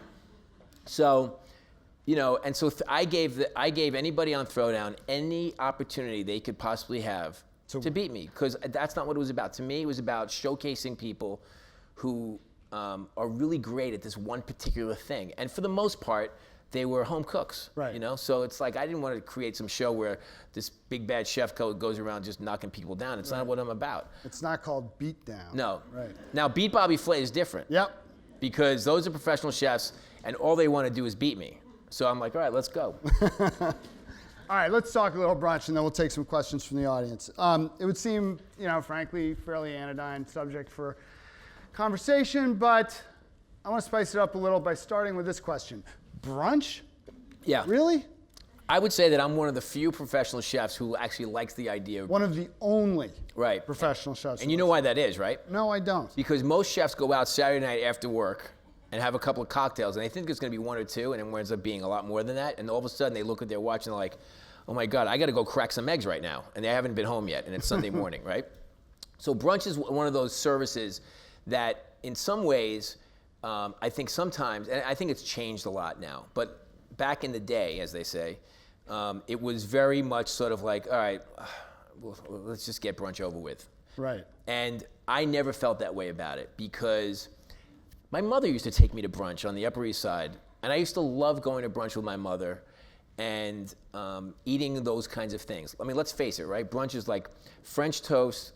So, and so I gave anybody on Throwdown any opportunity they could possibly have to beat me, because that's not what it was about. To me, it was about showcasing people who are really great at this one particular thing. And for the most part, they were home cooks, right. So it's like I didn't want to create some show where this big bad chef goes around just knocking people down. It's not what I'm about. It's not called Beat Down. No. Right. Now, Beat Bobby Flay is different. Yep. Because those are professional chefs, and all they want to do is beat me. So I'm like, all right, let's go. All right, let's talk a little brunch, and then we'll take some questions from the audience. It would seem, frankly, fairly anodyne subject for conversation, but I want to spice it up a little by starting with this question. Brunch? Yeah. Really? I would say that I'm one of the few professional chefs who actually likes the idea of one of the only right. professional chefs. And you know why that is, right? No, I don't. Because most chefs go out Saturday night after work and have a couple of cocktails, and they think it's going to be one or two, and it ends up being a lot more than that. And all of a sudden, they look at their watch and they're like, oh my God, I got to go crack some eggs right now. And they haven't been home yet, and it's Sunday morning, right? So brunch is one of those services that in some ways, I think sometimes, and I think it's changed a lot now, but back in the day, as they say, it was very much sort of like, all right, let's just get brunch over with. Right. And I never felt that way about it, because my mother used to take me to brunch on the Upper East Side, and I used to love going to brunch with my mother and eating those kinds of things. I mean, let's face it, right? Brunch is like French toast,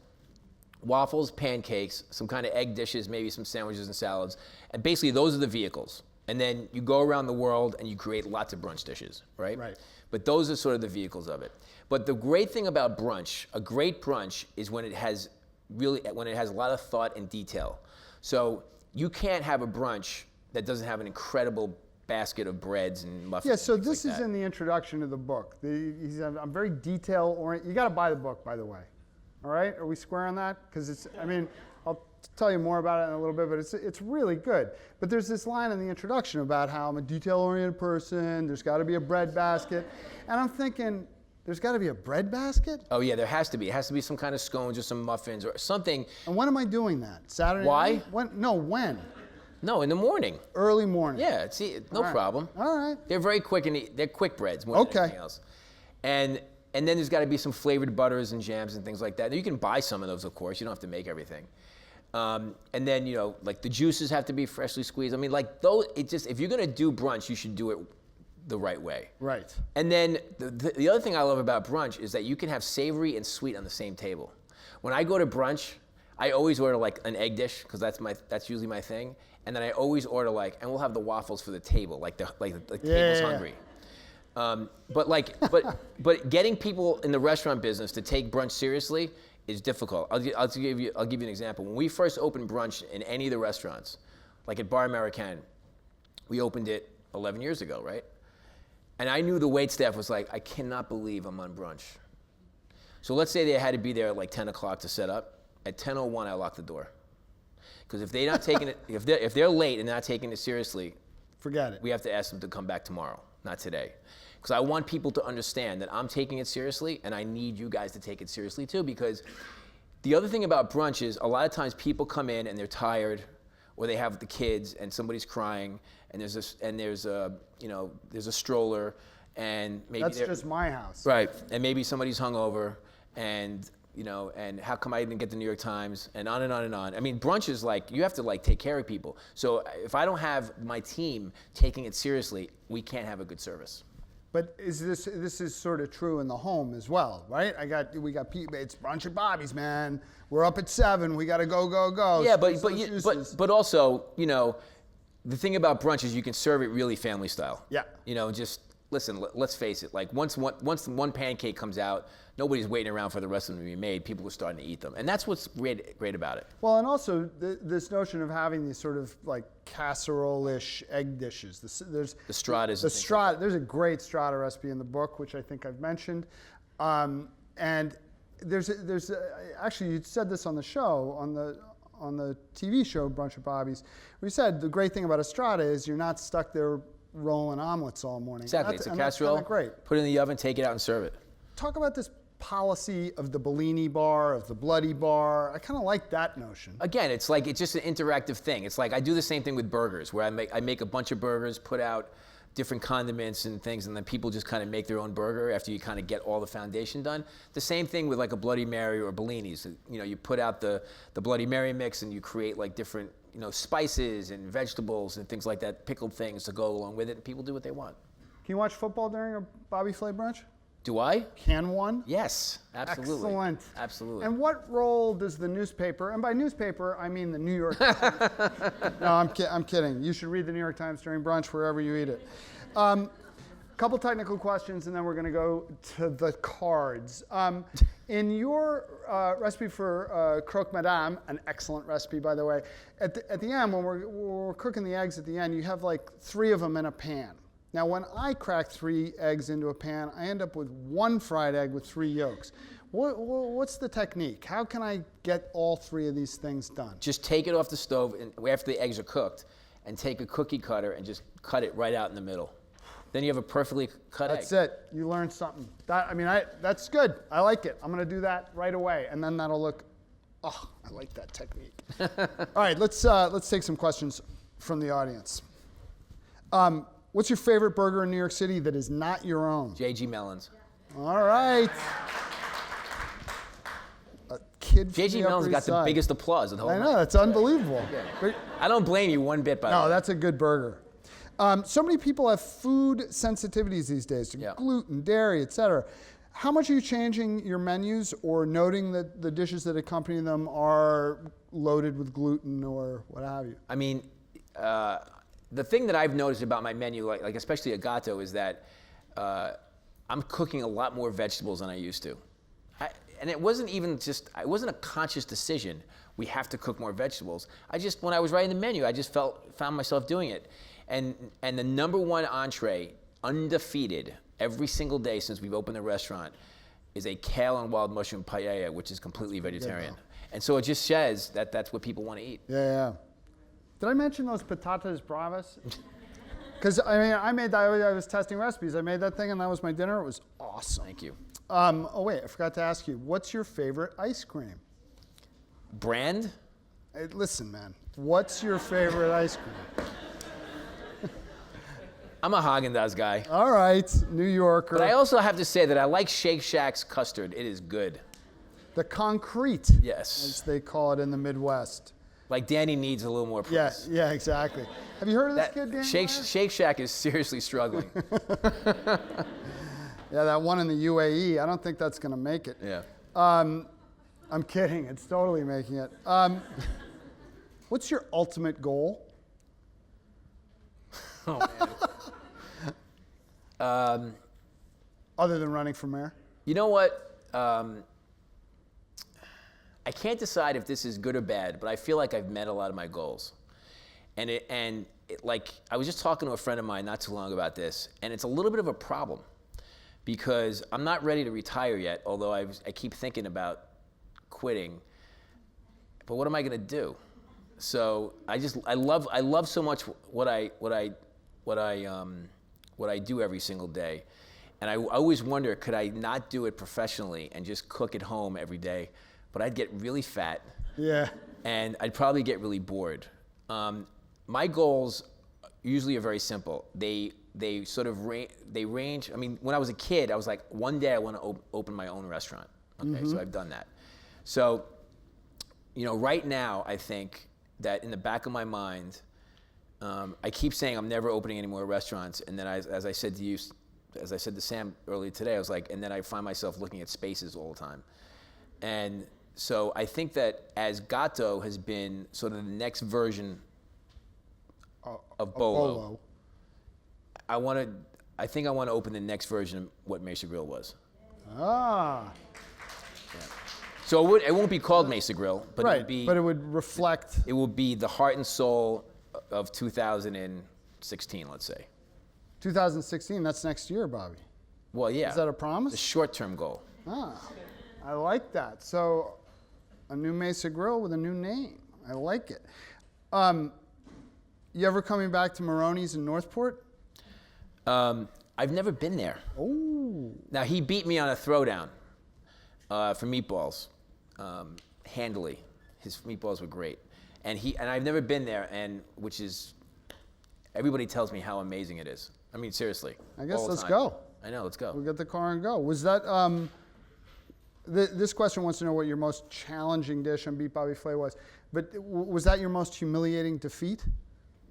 waffles, pancakes, some kind of egg dishes, maybe some sandwiches and salads. And basically, those are the vehicles. And then you go around the world and you create lots of brunch dishes, right? Right. But those are sort of the vehicles of it. But the great thing about brunch, a great brunch, is when it has a lot of thought and detail. So you can't have a brunch that doesn't have an incredible basket of breads and muffins. Yeah, so and this like is that. in the introduction to the book. I'm very detail oriented. You got to buy the book, by the way. All right, are we square on that? Because I'll tell you more about it in a little bit, but it's really good. But there's this line in the introduction about how I'm a detail-oriented person. There's got to be a bread basket, and I'm thinking, there's got to be a bread basket? Oh yeah, there has to be. It has to be some kind of scones or some muffins or something. And when am I doing that? Saturday Why? night? When? No, in the morning. Early morning. Yeah, see, no problem. All right. They're very quick and they're quick breads more than anything else. And then there's got to be some flavored butters and jams and things like that. Now, you can buy some of those, of course. You don't have to make everything. And then, like the juices have to be freshly squeezed. I mean, like those, if you're going to do brunch, you should do it the right way. Right. And then the other thing I love about brunch is that you can have savory and sweet on the same table. When I go to brunch, I always order like an egg dish, because that's usually my thing. And then I always order and we'll have the waffles for the table, like the table's hungry. But getting people in the restaurant business to take brunch seriously is difficult. I'll give you an example. When we first opened brunch in any of the restaurants, like at Bar American, we opened it 11 years ago, right? And I knew the wait staff was like, I cannot believe I'm on brunch. So let's say they had to be there at like 10 o'clock to set up. At 10:01, I lock the door. Because if they're not taking it, if they're late and not taking it seriously, forget it. We have to ask them to come back tomorrow, not today. Because I want people to understand that I'm taking it seriously, and I need you guys to take it seriously too. Because the other thing about brunch is a lot of times people come in and they're tired, or they have the kids and somebody's crying, and there's a stroller, and maybe that's just my house. Right, and maybe somebody's hungover, and how come I didn't get the New York Times, and on and on and on. I mean, brunch is like, you have to take care of people. So if I don't have my team taking it seriously, we can't have a good service. But this is sort of true in the home as well, right? We got people. It's Brunch at Bobby's, man. We're up at 7. We got to go. Yeah, but also, the thing about brunch is you can serve it really family style. Yeah. Just listen. Let's face it. Like once one pancake comes out, nobody's waiting around for the rest of them to be made. People are starting to eat them, and that's what's great about it. Well, and also this notion of having these sort of like casserole-ish egg dishes. There's the stratas. There's a great strata recipe in the book, which I think I've mentioned, and there's actually, you said this on the show, on the TV show Brunch at Bobby's. We said the great thing about a strata is you're not stuck there rolling omelets all morning. Exactly. It's a casserole. That's kinda great. Put it in the oven, take it out, and serve it. Talk about this policy of the Bellini bar, of the Bloody bar. I kind of like that notion. Again, it's just an interactive thing. It's like I do the same thing with burgers, where I make a bunch of burgers, put out different condiments and things, and then people just kind of make their own burger after you kind of get all the foundation done. The same thing with like a Bloody Mary or Bellini's. You know, you put out the Bloody Mary mix and you create like different, you know, spices and vegetables and things like that, pickled things to go along with it, and people do what they want. Can you watch football during a Bobby Flay brunch? Do I? Can one? Yes, absolutely. Excellent. Absolutely. And what role does the newspaper, and by newspaper, I mean the New York Times. No, I'm kidding. You should read the New York Times during brunch wherever you eat it. Couple technical questions, and then we're going to go to the cards. In your recipe for croque madame, an excellent recipe, by the way, at the end, when we're cooking the eggs at the end, you have like 3 of them in a pan. Now, when I crack 3 eggs into a pan, I end up with 1 fried egg with 3 yolks. What's the technique? How can I get all 3 of these things done? Just take it off the stove and after the eggs are cooked, and take a cookie cutter and just cut it right out in the middle. Then you have a perfectly cut egg. That's it. You learned something. That's good. I like it. I'm going to do that right away, and then that'll look. Oh, I like that technique. All right, let's take some questions from the audience. What's your favorite burger in New York City that is not your own? J.G. Mellon's. All right. A kid from J.G. the Mellon's Upper got East the Side. biggest applause of the whole I night. know, that's unbelievable. Yeah. I don't blame you one bit, by the No, way. that's a good burger. So many people have food sensitivities these days to gluten, dairy, etc. How much are you changing your menus or noting that the dishes that accompany them are loaded with gluten or what have you? I mean, the thing that I've noticed about my menu, like especially at Gatto, is that I'm cooking a lot more vegetables than I used to. And it wasn't a conscious decision. We have to cook more vegetables. When I was writing the menu, I just found myself doing it. And the number 1 entree, undefeated, every single day since we've opened the restaurant, is a kale and wild mushroom paella, which is completely vegetarian. And so it just says that that's what people want to eat. Yeah. Did I mention those patatas bravas? Because I made that. I was testing recipes. I made that thing, and that was my dinner. It was awesome. Thank you. Oh wait, I forgot to ask you. What's your favorite ice cream? Brand? Hey, listen, man. What's your favorite ice cream? I'm a Haagen-Dazs guy. All right, New Yorker. But I also have to say that I like Shake Shack's custard. It is good. The concrete, Yes. as they call it in the Midwest. Like Danny needs a little more praise. Yeah, exactly. Have you heard of this kid, Danny? Shake Shack is seriously struggling. Yeah, that one in the UAE. I don't think that's going to make it. Yeah. I'm kidding. It's totally making it. What's your ultimate goal? Oh, man. Other than running for mayor? You know what? I can't decide if this is good or bad, but I feel like I've met a lot of my goals. And like, I was just talking to a friend of mine not too long about this, and it's a little bit of a problem because I'm not ready to retire yet, although I keep thinking about quitting. But what am I going to do? So I love so much what I do every single day. And I always wonder, could I not do it professionally and just cook at home every day? But I'd get really fat. Yeah. And I'd probably get really bored. My goals usually are very simple. They range. I mean, when I was a kid, I was like, one day I want to open my own restaurant. Okay, so I've done that. So, right now I think that in the back of my mind, I keep saying I'm never opening any more restaurants, and then as I said to Sam earlier today, I was like, and then I find myself looking at spaces all the time. And so I think that as Gatto has been sort of the next version of Bolo, I think I want to open the next version of what Mesa Grill was. Ah. Yeah. So it won't be called Mesa Grill, but right, it would be. But it would reflect. It will be the heart and soul of 2016, let's say. 2016. That's next year, Bobby. Well, yeah. Is that a promise? A short-term goal. Ah, I like that. So, a new Mesa Grill with a new name. I like it. You ever coming back to Maroney's in Northport? I've never been there. Oh. Now, he beat me on a throwdown for meatballs, handily. His meatballs were great. And I've never been there, which is, everybody tells me how amazing it is. I mean, seriously. I guess all the let's time. go. I know, let's go. We'll get the car and go. Was that, this question wants to know what your most challenging dish on Beat Bobby Flay was. But was that your most humiliating defeat?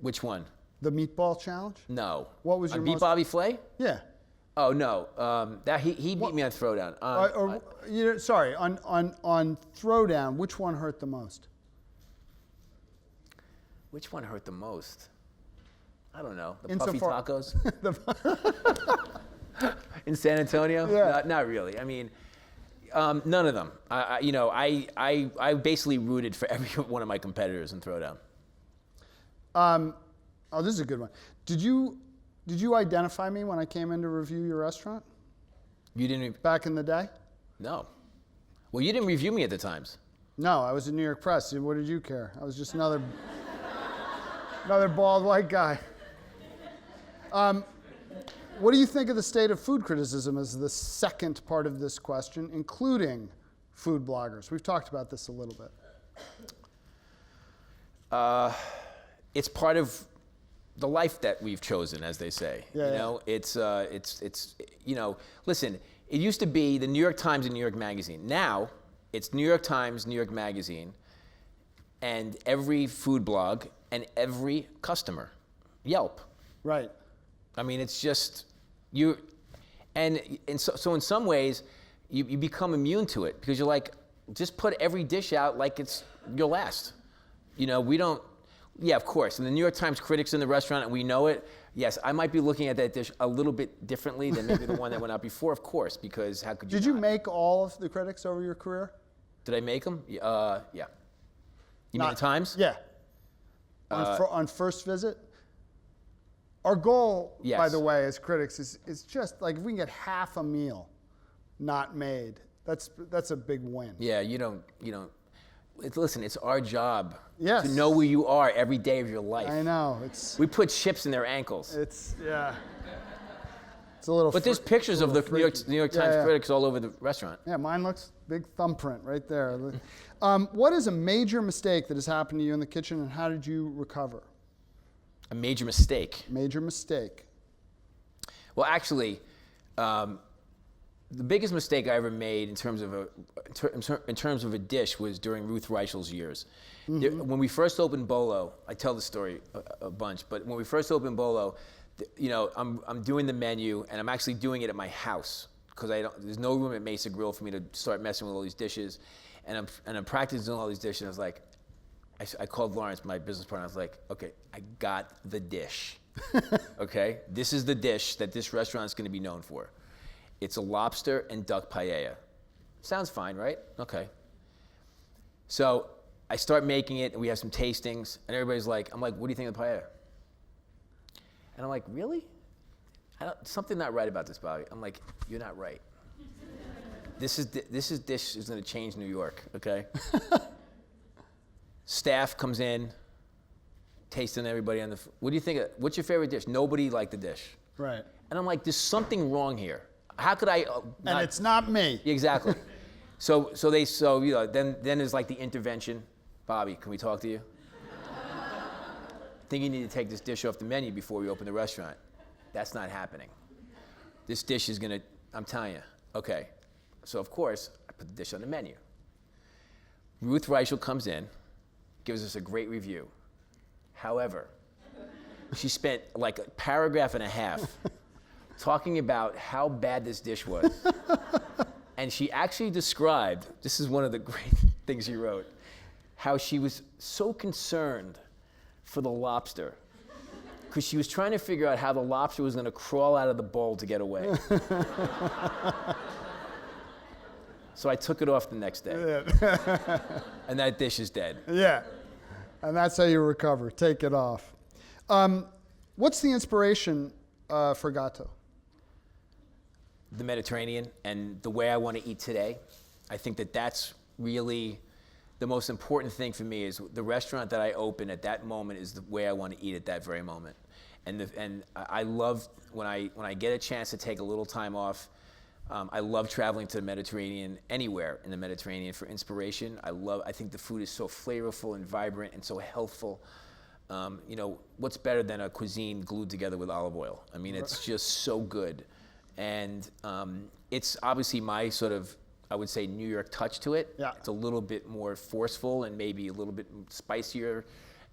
Which one? The meatball challenge? No. What was your on Beat most... Bobby Flay? Yeah. Oh, no. He beat me on throwdown. Sorry, on throwdown, which one hurt the most? Which one hurt the most? I don't know. The puffy tacos? In San Antonio? Yeah. Not really. I mean, none of them. I basically rooted for every one of my competitors in throwdown. Oh, this is a good one. Did you identify me when I came in to review your restaurant? You didn't? Back in the day? No. Well, you didn't review me at the Times. No, I was in New York Press. What did you care? I was just another bald white guy. What do you think of the state of food criticism as the second part of this question, including food bloggers? We've talked about this a little bit. It's part of the life that we've chosen, as they say. Yeah, you know, it's you know, listen, it used to be the New York Times and New York Magazine. Now, it's New York Times, New York Magazine, and every food blog and every customer. Yelp. Right. I mean, it's just you, and so in some ways, you become immune to it because you're like, just put every dish out like it's your last. You know, we don't. Yeah, of course. And the New York Times critics in the restaurant, and we know it. Yes, I might be looking at that dish a little bit differently than maybe the one that went out before, of course, because how could you? Did you make all of the critics over your career? Did I make them? Yeah. You mean the Times? Yeah. On first visit? Our goal, Yes. by the way, as critics, is just like if we can get half a meal not made, that's a big win. Yeah, you don't. Listen, it's our job Yes. to know where you are every day of your life. I know. We put chips in their ankles. It's a little. But there's pictures of the New York Times critics all over the restaurant. Yeah, mine looks big thumbprint right there. What is a major mistake that has happened to you in the kitchen, and how did you recover? A major mistake. Major mistake. Well, actually, the biggest mistake I ever made in terms of a dish was during Ruth Reichel's years. Mm-hmm. When we first opened Bolo, I tell the story a bunch, but when we first opened Bolo, I'm doing the menu and I'm actually doing it at my house because there's no room at Mesa Grill for me to start messing with all these dishes, and I'm practicing all these dishes. And I was like, I called Lawrence, my business partner. I was like, okay, I got the dish. Okay, this is the dish that this restaurant is going to be known for. It's a lobster and duck paella. Sounds fine, right? Okay. So I start making it, and we have some tastings, and everybody's like, I'm like, what do you think of the paella? And I'm like, really? Something not right about this, Bobby. I'm like, you're not right. This dish is going to change New York, okay? Staff comes in, tasting everybody on the. What do you think? What's your favorite dish? Nobody liked the dish. Right. And I'm like, there's something wrong here. How could I? And it's not me. Exactly. So then there's like the intervention. Bobby, can we talk to you? I think you need to take this dish off the menu before we open the restaurant. That's not happening. This dish is gonna. I'm telling you. Okay. So of course I put the dish on the menu. Ruth Reichel comes in, gives us a great review. However, she spent like a paragraph and a half talking about how bad this dish was. And she actually described, this is one of the great things she wrote, how she was so concerned for the lobster because she was trying to figure out how the lobster was going to crawl out of the bowl to get away. So I took it off the next day. And that dish is dead. Yeah. And that's how you recover. Take it off. What's the inspiration for Gatto? The Mediterranean and the way I want to eat today. I think that's really the most important thing for me is the restaurant that I open at that moment is the way I want to eat at that very moment. And I love when I get a chance to take a little time off. I love traveling to the Mediterranean, anywhere in the Mediterranean for inspiration. I think the food is so flavorful and vibrant and so healthful. You know, what's better than a cuisine glued together with olive oil? I mean, it's just so good. And it's obviously my sort of, I would say, New York touch to it. Yeah. It's a little bit more forceful and maybe a little bit spicier.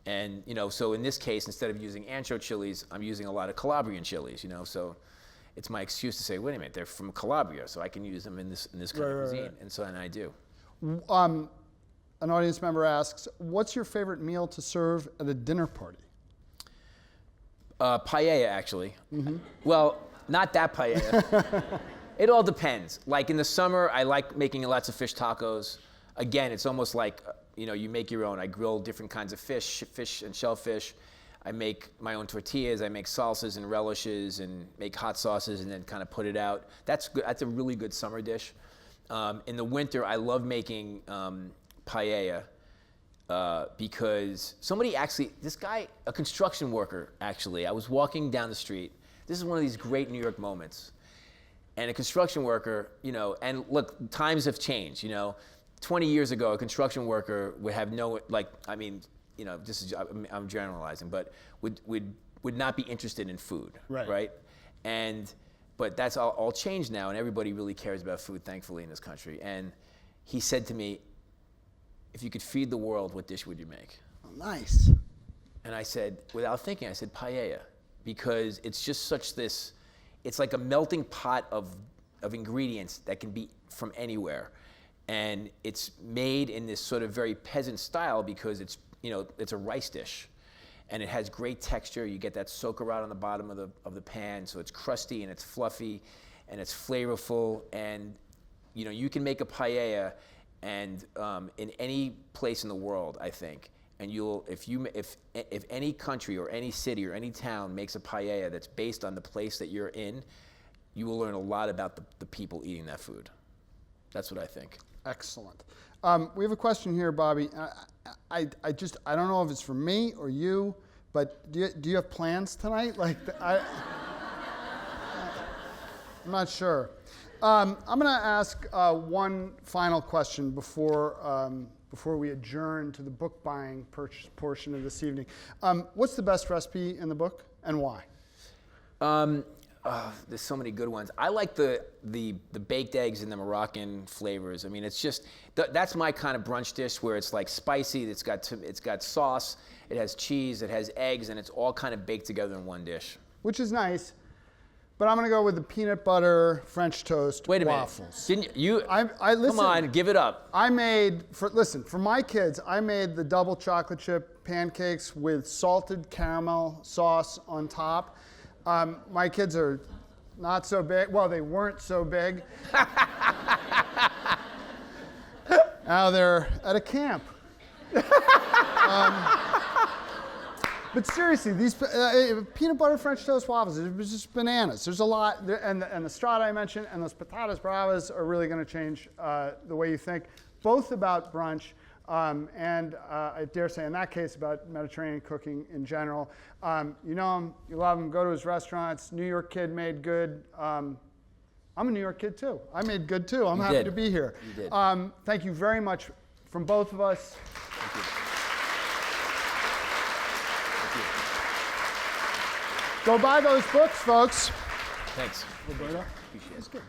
And, you know, so in this case, instead of using ancho chilies, I'm using a lot of Calabrian chilies, you know, so it's my excuse to say, wait a minute, they're from Calabria, so I can use them in this kind of cuisine. Right. And so, and I do. An audience member asks, what's your favorite meal to serve at a dinner party? Paella, actually. Mm-hmm. Well, not that paella. It all depends. Like in the summer, I like making lots of fish tacos. Again, it's almost like, you know, you make your own. I grill different kinds of fish and shellfish. I make my own tortillas. I make salsas and relishes and make hot sauces and then kind of put it out. That's good. That's a really good summer dish. In the winter, I love making paella because somebody actually, this guy, a construction worker actually, I was walking down the street. This is one of these great New York moments. And a construction worker, you know, and look, times have changed, you know. 20 years ago, a construction worker would have no, like, I mean, you know, this is, I'm generalizing, but would not be interested in food, right? But that's all changed now, and everybody really cares about food, thankfully, in this country. And he said to me, if you could feed the world, what dish would you make? Oh, nice. And I said, without thinking, I said paella, because it's just such this, it's like a melting pot of ingredients that can be from anywhere. And it's made in this sort of very peasant style because it's, you know, it's a rice dish. And it has great texture. You get that sauerkraut on the bottom of the pan, so it's crusty and it's fluffy and it's flavorful. And, you know, you can make a paella and in any place in the world, I think. And if any country or any city or any town makes a paella that's based on the place that you're in, you will learn a lot about the people eating that food. That's what I think. Excellent. We have a question here, Bobby. I don't know if it's for me or you, but do you have plans tonight? Like, I'm not sure. I'm going to ask one final question before we adjourn to the book buying portion of this evening. What's the best recipe in the book and why? There's so many good ones. I like the baked eggs and the Moroccan flavors. I mean, it's just that's my kind of brunch dish where it's like spicy. It's got sauce. It has cheese. It has eggs, and it's all kind of baked together in one dish. Which is nice. But I'm gonna go with the peanut butter French toast Wait a waffles. minute. Didn't you? Listen, come on, give it up. I made for my kids. I made the double chocolate chip pancakes with salted caramel sauce on top. My kids are not so big. Well, they weren't so big. Now they're at a camp. But seriously, these peanut butter French toast waffles, it was just bananas. There's a lot, and the strata I mentioned, and those patatas bravas are really going to change the way you think, both about brunch, and I dare say in that case about Mediterranean cooking in general. You know him, you love him, go to his restaurants. New York kid made good. I'm a New York kid too. I made good too. I'm happy to be here. You did. Thank you very much from both of us. Thank you. Go buy those books, folks. Thanks. Roberto? Appreciate it. That's good.